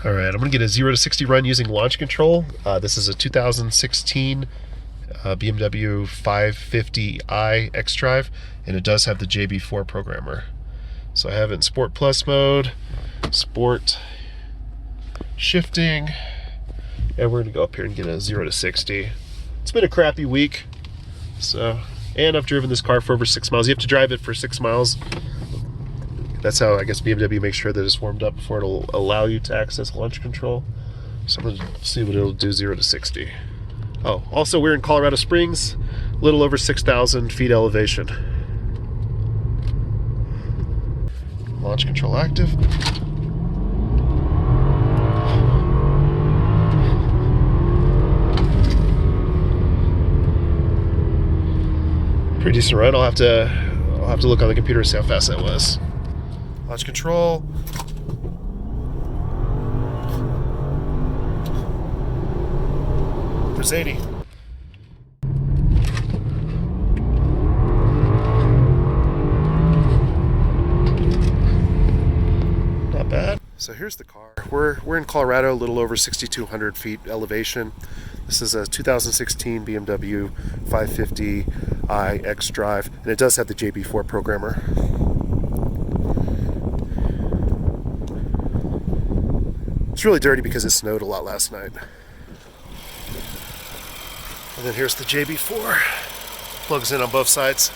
All right, I'm gonna get a 0 to 60 run using launch control. This is a 2016 BMW 550i xDrive, and it does have the JB4 programmer. So I have it in Sport Plus mode, Sport, shifting, and we're gonna go up here and get a 0 to 60. It's been a crappy week, and I've driven this car for over 6 miles. You have to drive it for 6 miles. That's how I guess BMW makes sure that it's warmed up before it'll allow you to access launch control. So I'm gonna see what it'll do 0 to 60. Oh, also we're in Colorado Springs, a little over 6,000 feet elevation. Launch control active. Pretty decent run. I'll have to look on the computer to see how fast that was. Launch control. There's 80. Not bad. So here's the car. We're in Colorado, a little over 6,200 feet elevation. This is a 2016 BMW 550i xDrive, and it does have the JB4 programmer. It's really dirty because it snowed a lot last night. And then here's the JB4. Plugs in on both sides.